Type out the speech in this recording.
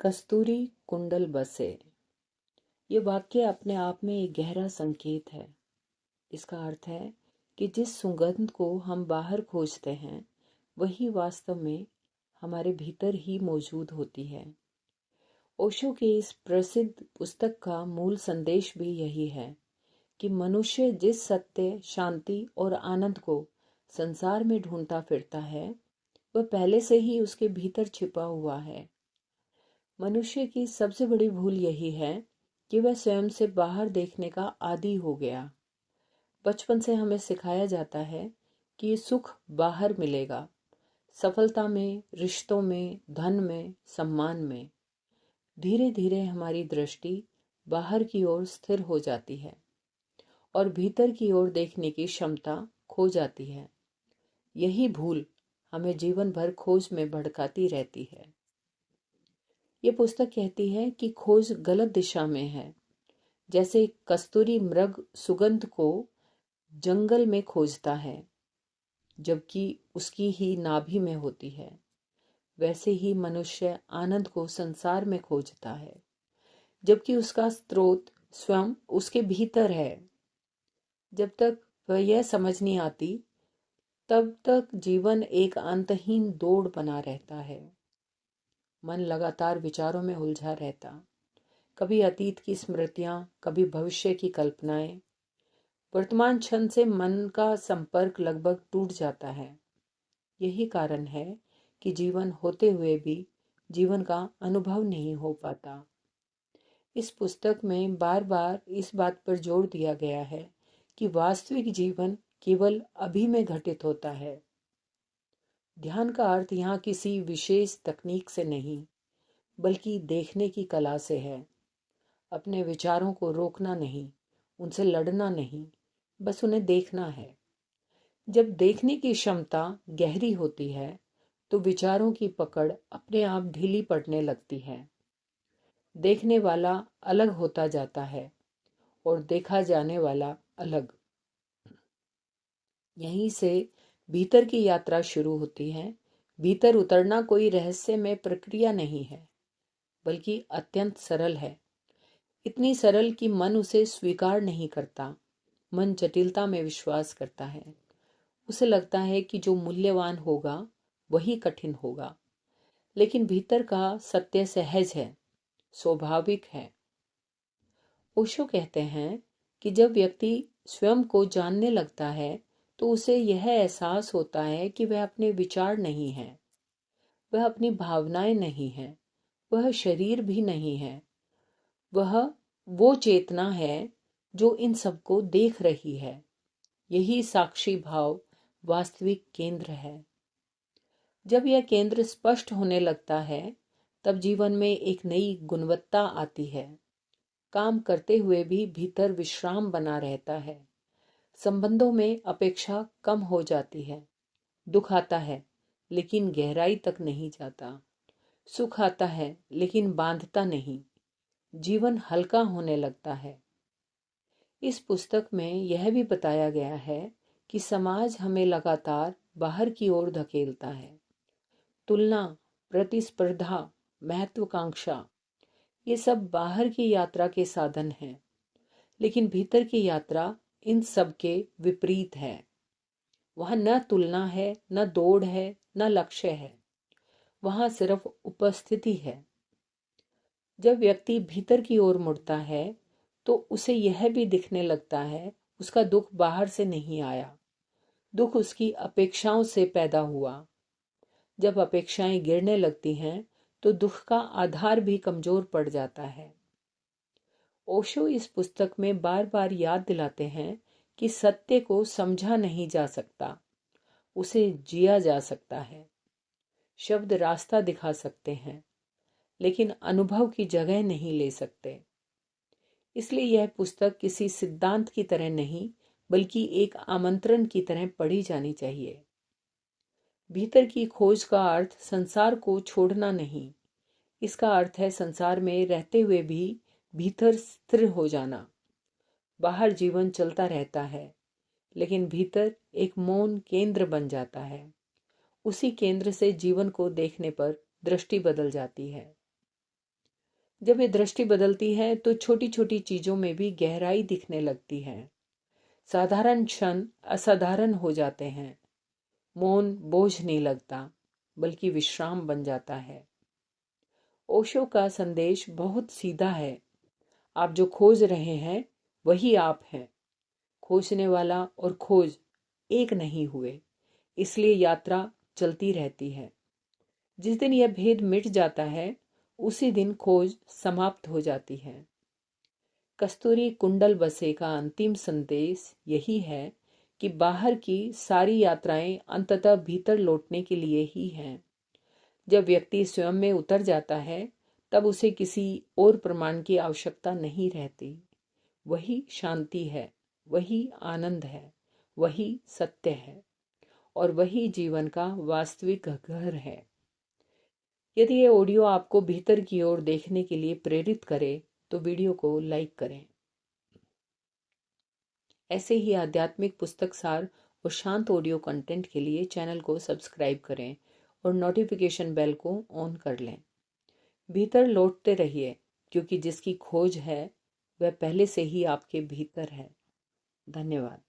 कस्तूरी कुंडल बसे। ये वाक्य अपने आप में एक गहरा संकेत है। इसका अर्थ है कि जिस सुगंध को हम बाहर खोजते हैं वही वास्तव में हमारे भीतर ही मौजूद होती है। ओशो की इस प्रसिद्ध पुस्तक का मूल संदेश भी यही है कि मनुष्य जिस सत्य, शांति और आनंद को संसार में ढूंढता फिरता है वह पहले से ही उसके भीतर छिपा हुआ है। मनुष्य की सबसे बड़ी भूल यही है कि वह स्वयं से बाहर देखने का आदी हो गया। बचपन से हमें सिखाया जाता है कि ये सुख बाहर मिलेगा, सफलता में, रिश्तों में, धन में, सम्मान में। धीरे धीरे हमारी दृष्टि बाहर की ओर स्थिर हो जाती है और भीतर की ओर देखने की क्षमता खो जाती है। यही भूल हमें जीवन भर खोज में भटकाती रहती है। ये पुस्तक कहती है कि खोज गलत दिशा में है। जैसे कस्तूरी मृग सुगंध को जंगल में खोजता है जबकि उसकी ही नाभि में होती है, वैसे ही मनुष्य आनंद को संसार में खोजता है जबकि उसका स्रोत स्वयं उसके भीतर है। जब तक वह यह समझ नहीं आती तब तक जीवन एक अंतहीन दौड़ बना रहता है। मन लगातार विचारों में उलझा रहता, कभी अतीत की स्मृतियां, कभी भविष्य की कल्पनाएं। वर्तमान क्षण से मन का संपर्क लगभग टूट जाता है। यही कारण है कि जीवन होते हुए भी जीवन का अनुभव नहीं हो पाता। इस पुस्तक में बार बार इस बात पर जोर दिया गया है कि वास्तविक जीवन केवल अभी में घटित होता है। ध्यान का अर्थ यहाँ किसी विशेष तकनीक से नहीं बल्कि देखने की कला से है। अपने विचारों को रोकना नहीं, उनसे लड़ना नहीं, बस उन्हें देखना है। जब देखने की क्षमता गहरी होती है तो विचारों की पकड़ अपने आप ढीली पड़ने लगती है। देखने वाला अलग होता जाता है और देखा जाने वाला अलग। यहीं से भीतर की यात्रा शुरू होती है। भीतर उतरना कोई रहस्यमय प्रक्रिया नहीं है बल्कि अत्यंत सरल है। इतनी सरल कि मन उसे स्वीकार नहीं करता। मन जटिलता में विश्वास करता है। उसे लगता है कि जो मूल्यवान होगा वही कठिन होगा। लेकिन भीतर का सत्य सहज है, स्वाभाविक है। ओशो कहते हैं कि जब व्यक्ति स्वयं को जानने लगता है तो उसे यह एहसास होता है कि वह अपने विचार नहीं है, वह अपनी भावनाएं नहीं है, वह शरीर भी नहीं है। वह वो चेतना है जो इन सबको देख रही है। यही साक्षी भाव वास्तविक केंद्र है। जब यह केंद्र स्पष्ट होने लगता है तब जीवन में एक नई गुणवत्ता आती है। काम करते हुए भी भीतर विश्राम बना रहता है। संबंधों में अपेक्षा कम हो जाती है। दुख आता है लेकिन गहराई तक नहीं जाता। सुख आता है लेकिन बांधता नहीं। जीवन हल्का होने लगता है। इस पुस्तक में यह भी बताया गया है कि समाज हमें लगातार बाहर की ओर धकेलता है। तुलना, प्रतिस्पर्धा, महत्वाकांक्षा, ये सब बाहर की यात्रा के साधन हैं। लेकिन भीतर की यात्रा इन सब के विपरीत है। वहां न तुलना है, न दौड़ है, न लक्ष्य है। वहां सिर्फ उपस्थिति है। जब व्यक्ति भीतर की ओर मुड़ता है तो उसे यह भी दिखने लगता है उसका दुख बाहर से नहीं आया। दुख उसकी अपेक्षाओं से पैदा हुआ। जब अपेक्षाएं गिरने लगती हैं तो दुख का आधार भी कमजोर पड़ जाता है। ओशो इस पुस्तक में बार बार याद दिलाते हैं कि सत्य को समझा नहीं जा सकता, उसे जिया जा सकता है। शब्द रास्ता दिखा सकते हैं लेकिन अनुभव की जगह नहीं ले सकते। इसलिए यह पुस्तक किसी सिद्धांत की तरह नहीं बल्कि एक आमंत्रण की तरह पढ़ी जानी चाहिए। भीतर की खोज का अर्थ संसार को छोड़ना नहीं, इसका अर्थ है संसार में रहते हुए भी भीतर स्थिर हो जाना। बाहर जीवन चलता रहता है लेकिन भीतर एक मौन केंद्र बन जाता है। उसी केंद्र से जीवन को देखने पर दृष्टि बदल जाती है। जब ये दृष्टि बदलती है तो छोटी छोटी चीजों में भी गहराई दिखने लगती है। साधारण क्षण असाधारण हो जाते हैं। मौन बोझ नहीं लगता, बल्कि विश्राम बन जाता है। ओशो का संदेश बहुत सीधा है। आप जो खोज रहे हैं वही आप हैं। खोजने वाला और खोज एक नहीं हुए, इसलिए यात्रा चलती रहती है। जिस दिन यह भेद मिट जाता है, उसी दिन खोज समाप्त हो जाती है। कस्तूरी कुंडल बसे का अंतिम संदेश यही है कि बाहर की सारी यात्राएं अंततः भीतर लौटने के लिए ही हैं। जब व्यक्ति स्वयं में उतर जाता है, तब उसे किसी और प्रमाण की आवश्यकता नहीं रहती। वही शांति है, वही आनंद है, वही सत्य है, और वही जीवन का वास्तविक घर है। यदि ये ऑडियो आपको भीतर की ओर देखने के लिए प्रेरित करे, तो वीडियो को लाइक करें। ऐसे ही आध्यात्मिक पुस्तक सार और शांत ऑडियो कंटेंट के लिए चैनल को सब्सक्राइब करें और नोटिफिकेशन बेल को ऑन कर लें। भीतर लौटते रहिए, क्योंकि जिसकी खोज है वह पहले से ही आपके भीतर है। धन्यवाद।